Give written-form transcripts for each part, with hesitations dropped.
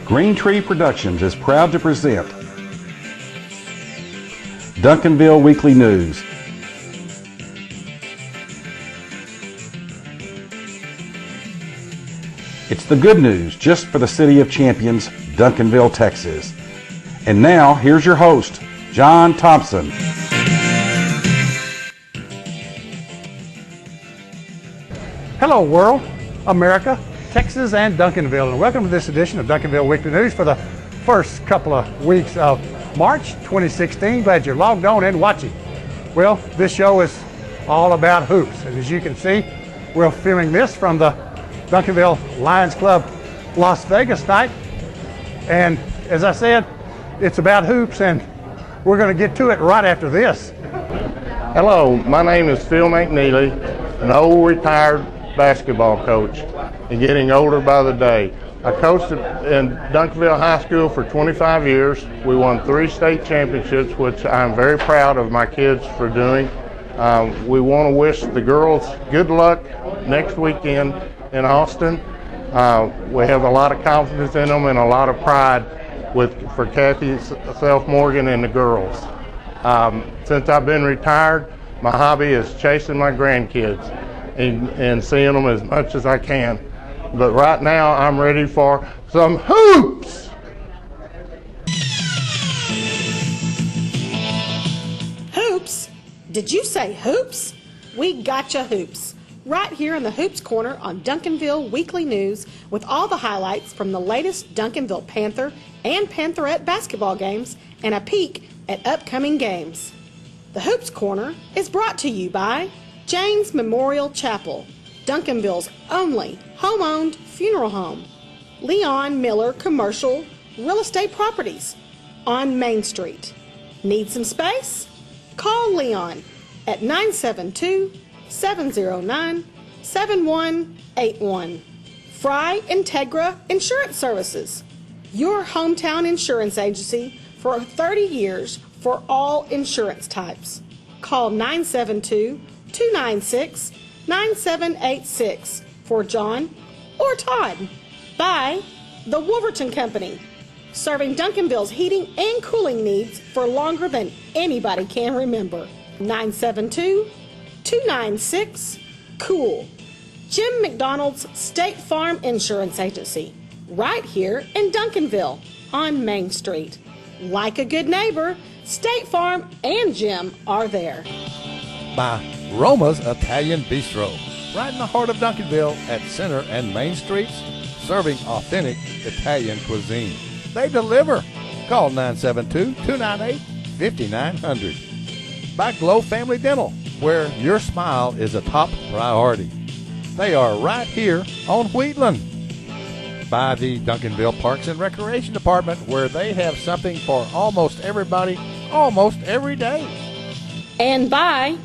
Green Tree Productions is proud to present Duncanville Weekly News. It's the good news just for the City of Champions, Duncanville, Texas. And now, here's your host, John Thompson. Hello, world, America, Texas, and Duncanville, and welcome to this edition of Duncanville Weekly News for the first couple of weeks of March 2016. Glad you're logged on and watching. Well, this show is all about hoops, and as you can see, we're filming this from the Duncanville Lions Club Las Vegas night, and as I said, it's about hoops, and we're going to get to it right after this. Hello, my name is Phil McNeely, an old retired basketball coach and getting older by the day. I coached in Duncanville High School for 25 years. We won 3 state championships, which I'm very proud of my kids for doing. We want to wish the girls good luck next weekend in Austin. We have a lot of confidence in them and a lot of pride for Kathy Self-Morgan and the girls. Since I've been retired, my hobby is chasing my grandkids and seeing them as much as I can. But right now, I'm ready for some hoops! Hoops? Did you say hoops? We gotcha hoops. Right here in the Hoops Corner on Duncanville Weekly News with all the highlights from the latest Duncanville Panther and Pantherette basketball games and a peek at upcoming games. The Hoops Corner is brought to you by James Memorial Chapel, Duncanville's only home-owned funeral home. Leon Miller Commercial Real Estate Properties on Main Street. Need some space? Call Leon at 972-709-7181. Fry Integra Insurance Services, your hometown insurance agency for 30 years for all insurance types. Call 972-296-9786 for John or Todd. By the Wolverton Company, serving Duncanville's heating and cooling needs for longer than anybody can remember. 972-296-COOL. Jim McDonald's State Farm Insurance Agency, right here in Duncanville on Main Street. Like a good neighbor, State Farm and Jim are there. By Roma's Italian Bistro, right in the heart of Duncanville at Center and Main Streets, serving authentic Italian cuisine. They deliver. Call 972-298-5900. By Glow Family Dental, where your smile is a top priority. They are right here on Wheatland. By the Duncanville Parks and Recreation Department, where they have something for almost everybody, almost every day. And by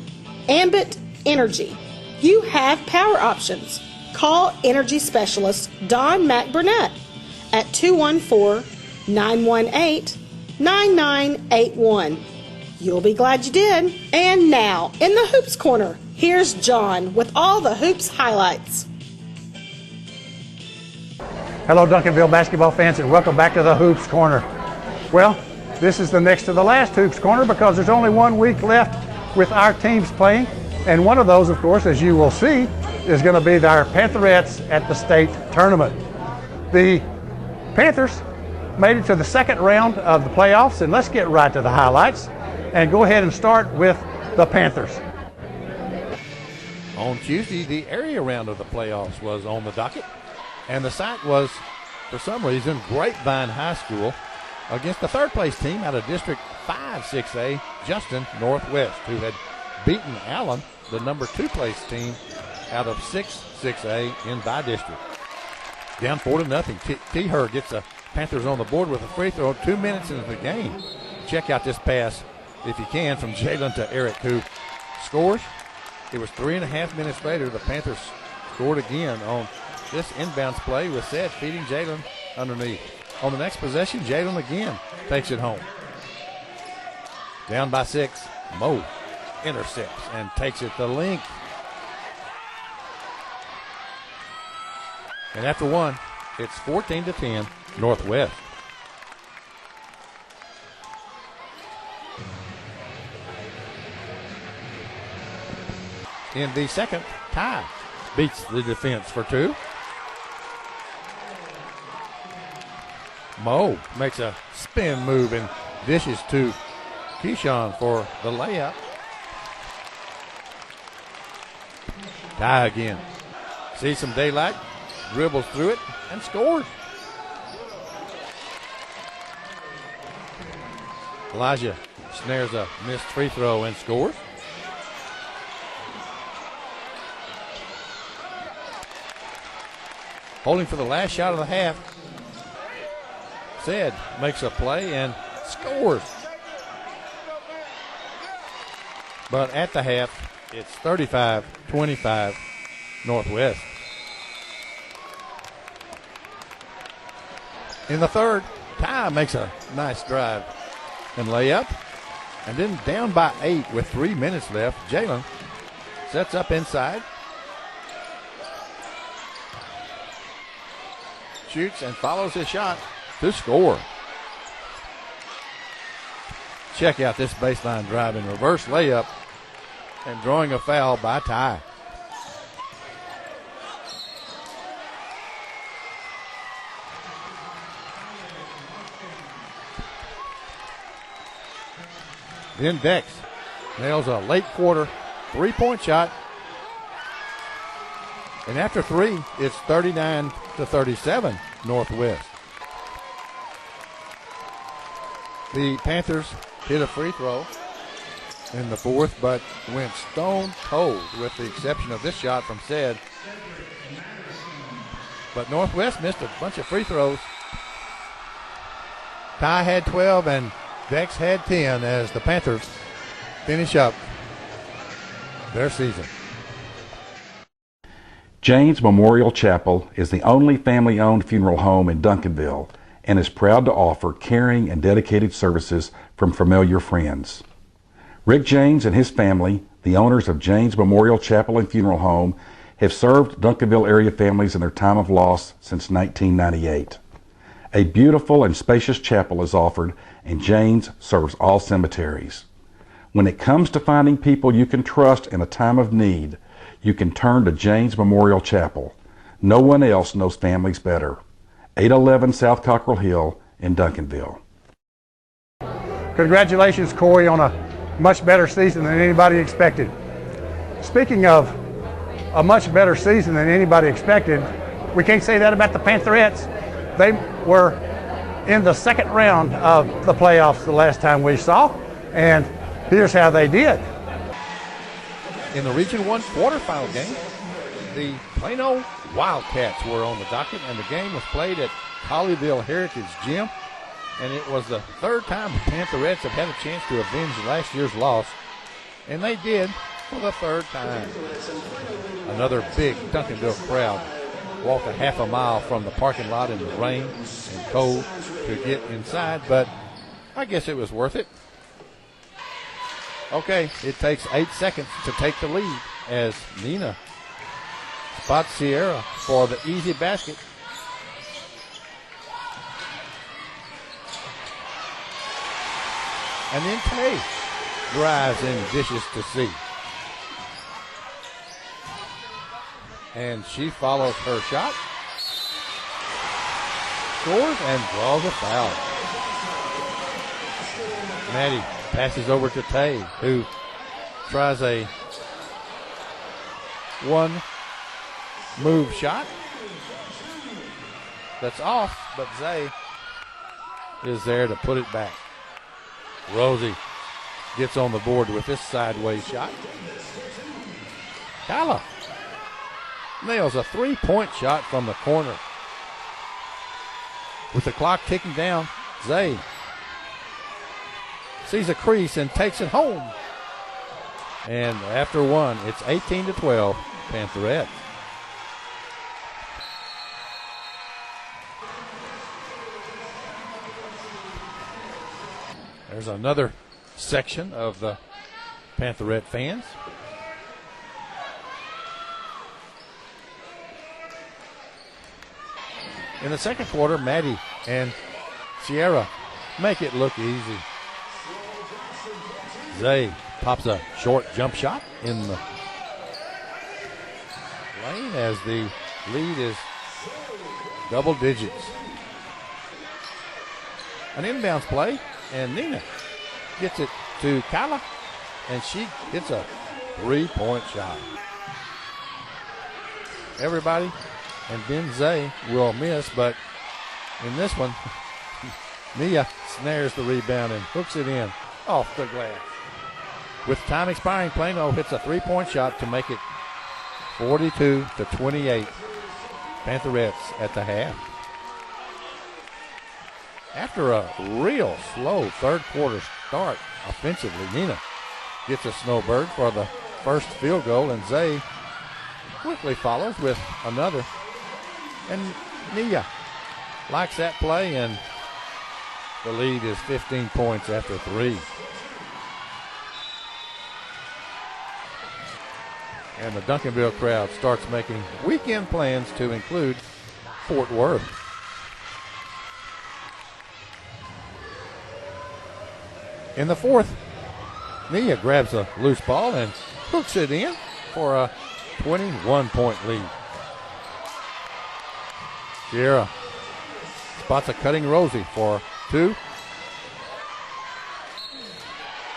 Ambit Energy. You have power options. Call energy specialist Don McBurnett at 214-918-9981. You'll be glad you did. And now, in the Hoops Corner, here's John with all the Hoops highlights. Hello, Duncanville basketball fans, and welcome back to the Hoops Corner. Well, this is the next to the last Hoops Corner because there's only 1 week left with our teams playing, and one of those, of course, as you will see, is going to be our Pantherettes at the state tournament. The Panthers made it to the second round of the playoffs, and let's get right to the highlights and go ahead and start with the Panthers. On Tuesday, the area round of the playoffs was on the docket, and the site was, for some reason, Grapevine High School against the third-place team out of District 5 6A, Justin Northwest, who had beaten Allen, the number 2-place team, out of 6 6A in by district. Down 4-0. T-Her gets the Panthers on the board with a free throw 2 minutes into the game. Check out this pass, if you can, from Jalen to Eric, who scores. It was 3.5 minutes later, the Panthers scored again on this inbounds play with Seth feeding Jalen underneath. On the next possession, Jalen again takes it home. Down by 6, Mo intercepts and takes it the length. And after one, it's 14-10 Northwest. In the second, Ty beats the defense for two. Mo makes a spin move and dishes to Keyshawn for the layup. Ty again. Sees some daylight, dribbles through it, and scores. Elijah snares a missed free throw and scores. Holding for the last shot of the half. Said makes a play and scores. But at the half, it's 35-25 Northwest. In the third, Ty makes a nice drive and layup. And then down by 8 with 3 minutes left, Jalen sets up inside. Shoots and follows his shot to score. Check out this baseline drive and reverse layup and drawing a foul by Ty. Then Dex nails a late quarter 3-point shot. And after three, it's 39-37 Northwest. The Panthers hit a free throw in the fourth, but went stone cold with the exception of this shot from Said. But Northwest missed a bunch of free throws. Ty had 12 and Dex had 10 as the Panthers finish up their season. James Memorial Chapel is the only family-owned funeral home in Duncanville and is proud to offer caring and dedicated services from familiar friends. Rick James and his family, the owners of James Memorial Chapel and Funeral Home, have served Duncanville area families in their time of loss since 1998. A beautiful and spacious chapel is offered, and James serves all cemeteries. When it comes to finding people you can trust in a time of need, you can turn to James Memorial Chapel. No one else knows families better. 811 South Cockrell Hill in Duncanville. Congratulations, Corey, on a much better season than anybody expected. Speaking of a much better season than anybody expected, we can't say that about the Pantherettes. They were in the second round of the playoffs the last time we saw, and here's how they did. In the Region 1 quarterfinal game, the Plano Wildcats were on the docket, and the game was played at Colleyville Heritage Gym. And it was the third time the Pantherettes have had a chance to avenge last year's loss, and they did for the third time. Another big Duncanville crowd walked a half a mile from the parking lot in the rain and cold to get inside, but I guess it was worth it. Okay, it takes 8 seconds to take the lead as Nina spots Sierra for the easy basket. And then Tay drives and dishes to C. And she follows her shot, scores, and draws a foul. Maddie passes over to Tay, who tries a one-move shot that's off, but Zay is there to put it back. Rosie gets on the board with this sideways shot. Kyla nails a three-point shot from the corner. With the clock ticking down, Zay sees a crease and takes it home. And after one, it's 18-12, Pantherettes. There's another section of the Pantherette fans. In the second quarter, Maddie and Sierra make it look easy. Zay pops a short jump shot in the lane as the lead is double digits. An inbounds play, and Nina gets it to Kyla, and she hits a three-point shot. Everybody and then Zay will miss, but in this one, Nia snares the rebound and hooks it in off the glass. With time expiring, Plano hits a three-point shot to make it 42-28. Pantherettes at the half. After a real slow third quarter start offensively, Nina gets a snowbird for the first field goal, and Zay quickly follows with another. And Nia likes that play, and the lead is 15 points after three. And the Duncanville crowd starts making weekend plans to include Fort Worth. In the fourth, Nia grabs a loose ball and hooks it in for a 21-point lead. Sierra spots a cutting Rosie for two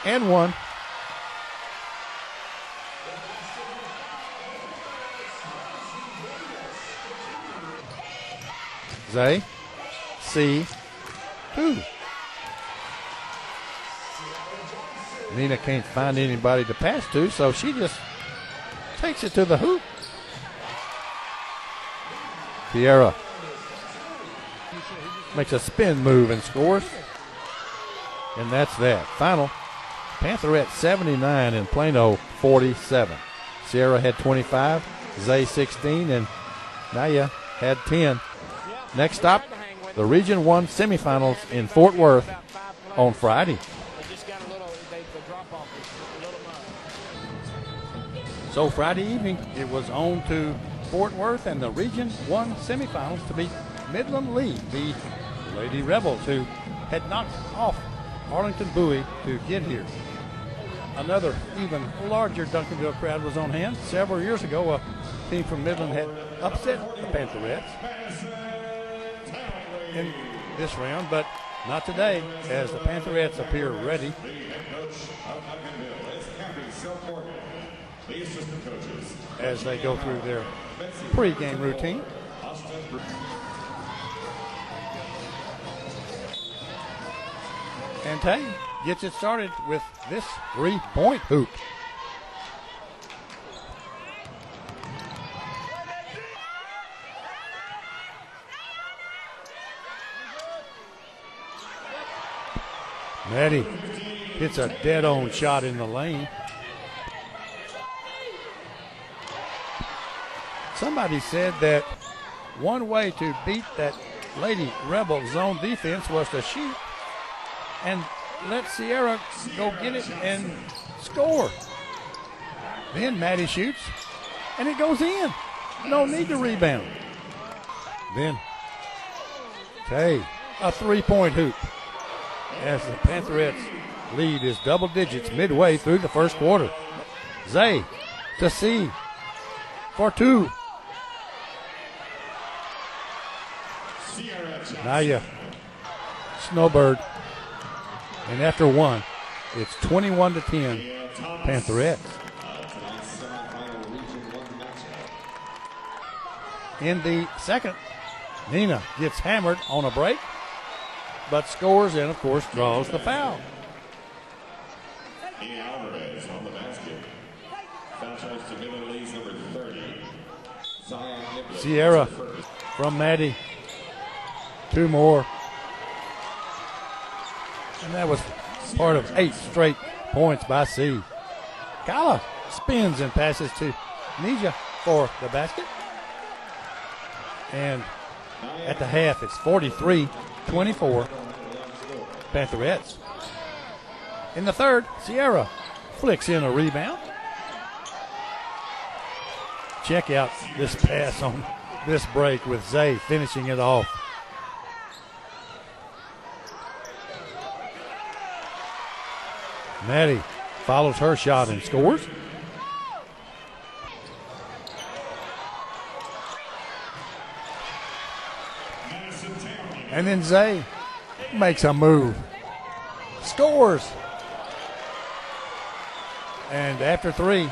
and one. Zay, C, two. Nina can't find anybody to pass to, so she just takes it to the hoop. Sierra makes a spin move and scores. And that's that. Final, Pantherette 79 and Plano 47. Sierra had 25, Zay 16, and Naya had 10. Next stop, the Region 1 semifinals in Fort Worth on Friday. So Friday evening, it was on to Fort Worth and the Region 1 semifinals to beat Midland Lee, the Lady Rebels, who had knocked off Arlington Bowie to get here. Another even larger Duncanville crowd was on hand. Several years ago, a team from Midland had upset the Pantherettes in this round, but not today, as the Pantherettes appear ready. As they go through their pregame routine. And Tay gets it started with this three-point hoop. Maddie hits a dead-on shot in the lane. Somebody said that one way to beat that Lady Rebel zone defense was to shoot and let Sierra go get it and score. Then Maddie shoots, and it goes in. No need to rebound. Then Tay, a three-point hoop, as the Pantherettes lead is double digits midway through the first quarter. Zay to C for two. Naya, Snowbird, and after one, it's 21-10, Pantherettes. In the second, Nina gets hammered on a break, but scores and, of course, draws the foul. On the basket. Foul charge to Midland Lee's number 30. Sierra from Maddie. Two more. And that was part of 8 straight points by C. Kyla spins and passes to Nija for the basket. And at the half, it's 43-24, Pantherettes. In the third, Sierra flicks in a rebound. Check out this pass on this break with Zay finishing it off. Maddie follows her shot and scores. And then Zay makes a move. Scores. And after three,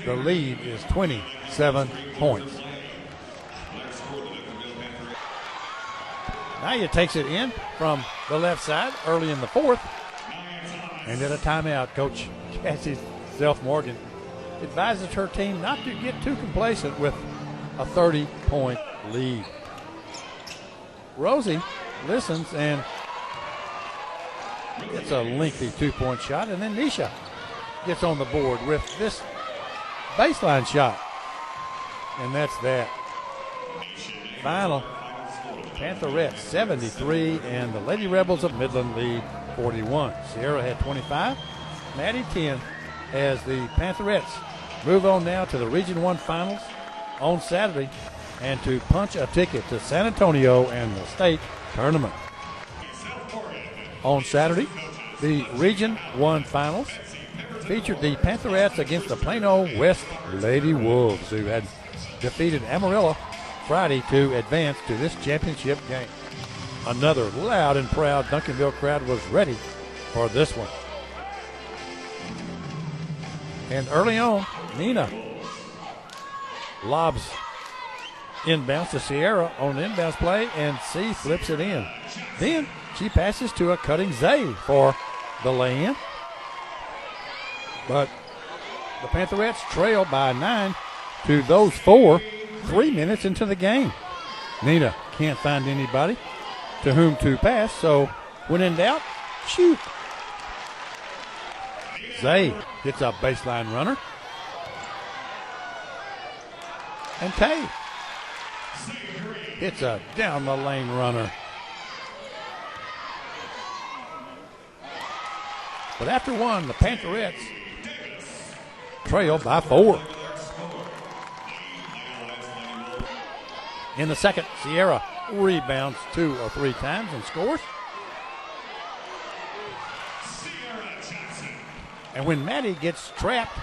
the lead is 27 points. Naya takes it in from the left side early in the fourth. And at a timeout, Coach Cassie Self-Morgan advises her team not to get too complacent with a 30-point lead. Rosie listens and gets a lengthy two-point shot, and then Nisha gets on the board with this baseline shot. And that's that. Final, Pantherettes 73 and the Lady Rebels of Midland lead 41. Sierra had 25, Maddie 10 as the Pantherettes move on now to the Region 1 Finals on Saturday and to punch a ticket to San Antonio and the state tournament. On Saturday, the Region 1 Finals featured the Pantherettes against the Plano West Lady Wolves, who had defeated Amarillo Friday to advance to this championship game. Another loud and proud Duncanville crowd was ready for this one. And early on, Nina lobs inbounds to Sierra on an inbounds play, and C flips it in. Then she passes to a cutting Zay for the lay-in. But the Pantherettes trail by 9 to those 4, 3 minutes into the game. Nina can't find anybody to whom to pass, so when in doubt, shoot. Zay gets a baseline runner. And Tay hits a down the lane runner. But after one, the Pantherettes trail by 4. In the second, Sierra rebounds 2 or 3 times and scores. And when Maddie gets trapped,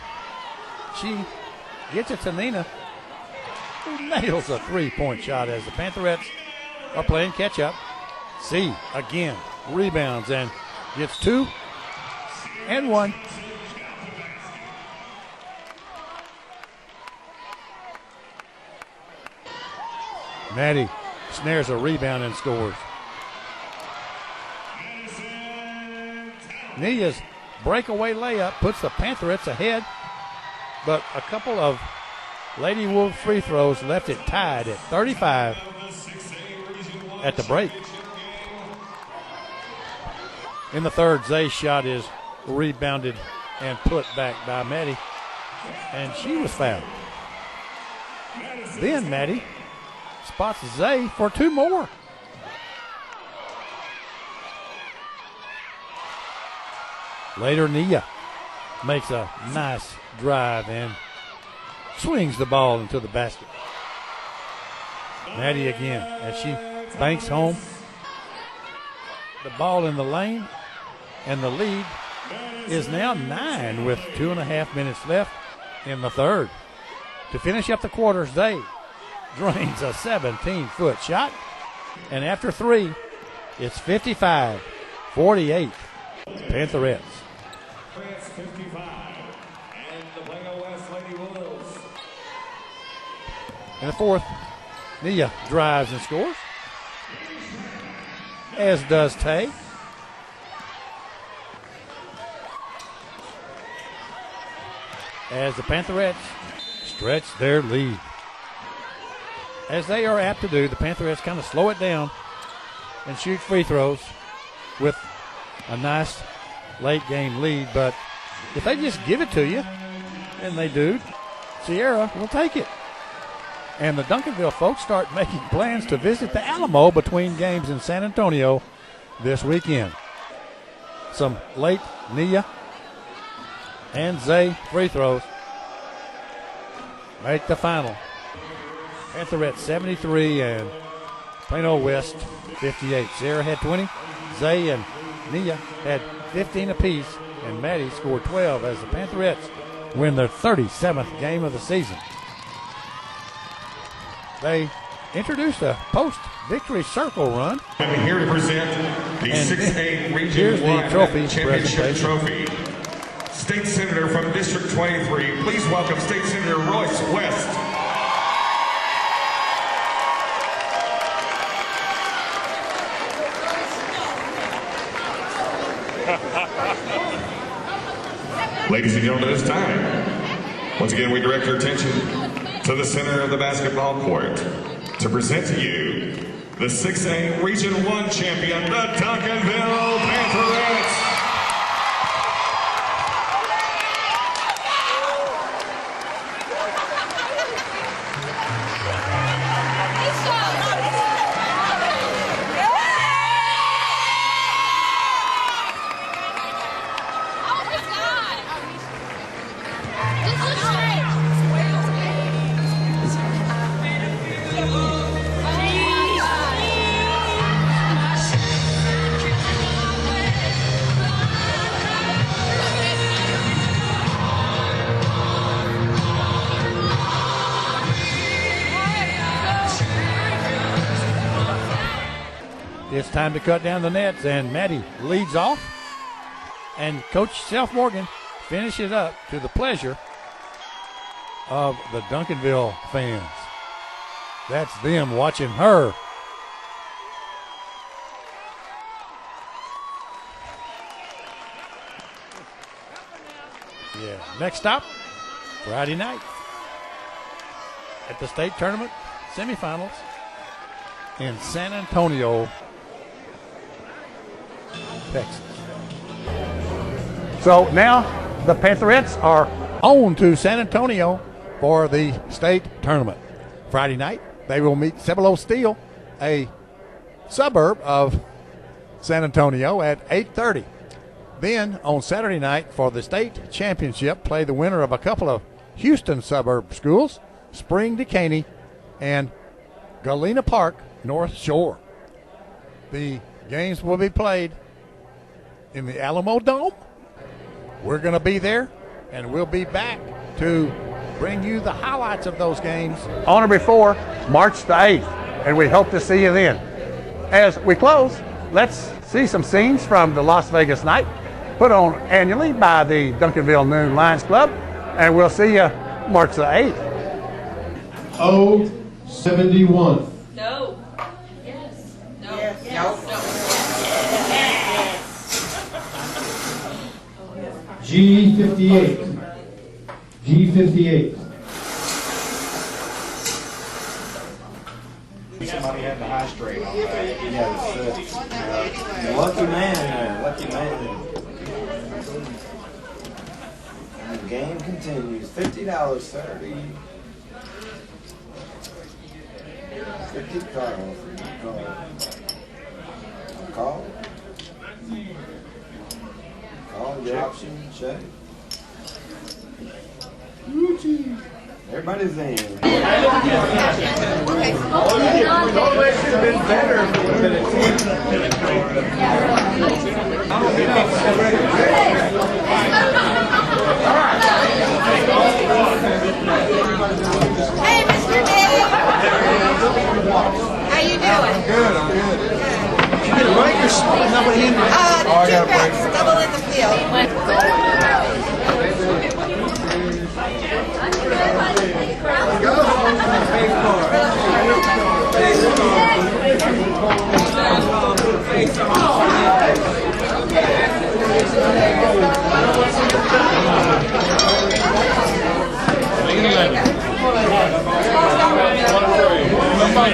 she gets it to Nina, who nails a 3-point shot as the Pantherettes are playing catch-up. C again rebounds and gets 2 and 1. Maddie snares a rebound and scores. Nia's breakaway layup puts the Pantherettes ahead, but a couple of Lady Wolves free throws left it tied at 35 at the break. In the third, Zay's shot is rebounded and put back by Maddie, and she was fouled. Then Maddie spots Zay for 2 more. Later, Nia makes a nice drive and swings the ball into the basket. Maddie again as she banks home. The ball in the lane, and the lead is now 9 with 2.5 minutes left in the third. To finish up the quarter, Zay drains a 17-foot shot, and after 3, it's 55-48. Pantherettes. 55 and the Plano West Lady Wolves. In the fourth, Nia drives and scores, as does Tay. As the Pantherettes stretch their lead. As they are apt to do, the Pantherettes kind of slow it down and shoot free throws with a nice late game lead. But if they just give it to you, and they do, Sierra will take it. And the Duncanville folks start making plans to visit the Alamo between games in San Antonio this weekend. Some late Nia and Zay free throws make the final. Pantherettes 73 and Plano West 58. Sarah had 20. Zay and Nia had 15 apiece, and Maddie scored 12 as the Pantherettes win their 37th game of the season. They introduced a post-victory circle run. And here to present the 6A Region here's the 1 trophy Championship presentation. Trophy. State Senator from District 23, please welcome State Senator Royce West. Ladies and gentlemen, it's time. Once again, we direct your attention to the center of the basketball court to present to you the 6A Region 1 champion, the Duncanville Pantherettes. It's time to cut down the nets, and Maddie leads off, and Coach Self Morgan finishes up to the pleasure of the Duncanville fans. That's them watching her. Yeah, next stop, Friday night at the state tournament semifinals in San Antonio, Texas. So now the Pantherettes are on to San Antonio for the state tournament. Friday night, they will meet Cibolo Steel, a suburb of San Antonio, at 8:30. Then on Saturday night for the state championship, play the winner of a couple of Houston suburb schools, Spring Decaney and Galena Park North Shore. The games will be played in the Alamo Dome. We're going to be there, and we'll be back to bring you the highlights of those games on or before March the 8th, and we hope to see you then. As we close, let's see some scenes from the Las Vegas night, put on annually by the Duncanville Noon Lions Club, and we'll see you March the 8th. 71. No. Yes. No. Yes. No. G58. G58. Somebody had the high straight on that. Lucky man there. Lucky man. And the game continues. $50, 30. 50 calls. Call. Call the option. Check. Everybody's in. Hey, Mr. Dave. How you doing? Good, I'm good. Did you get a break or nobody in there? Two breaks, double in the field.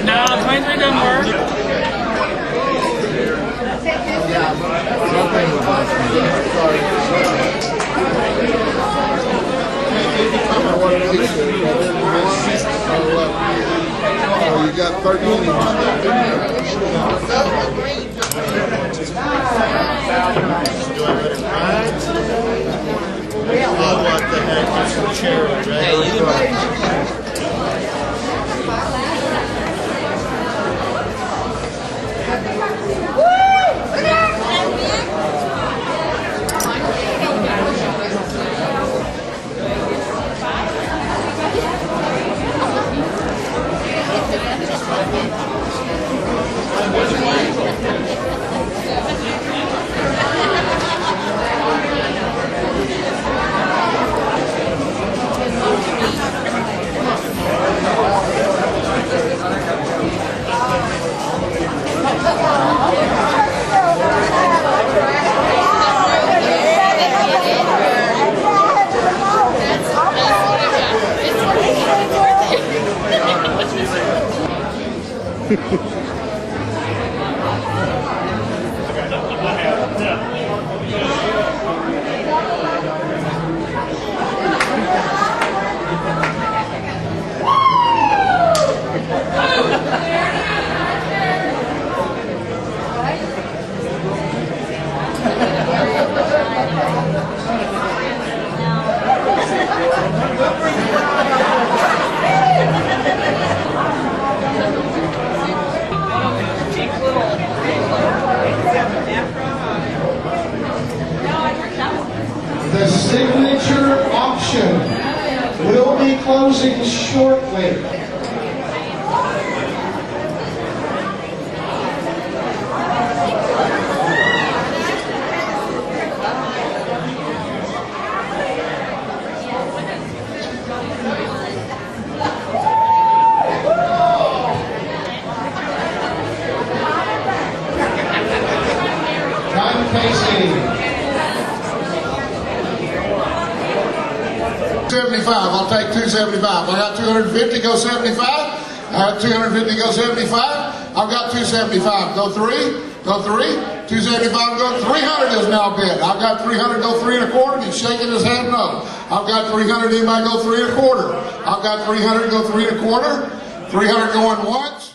Now, Panther doesn't work. You got 13. What the heck? It's a charity, right? The signature auction will be closing shortly. John Casey. 75. I'll take 275. I got 250, go 75. I got 250, go 75. I've got 275. Go 3. Go 3. 275, go 300 is now bid. I've got 300, go 3 1/4. He's shaking his head no. I've got 300, anybody go 3 1/4. I've got 300, go 3 1/4. 300 going once.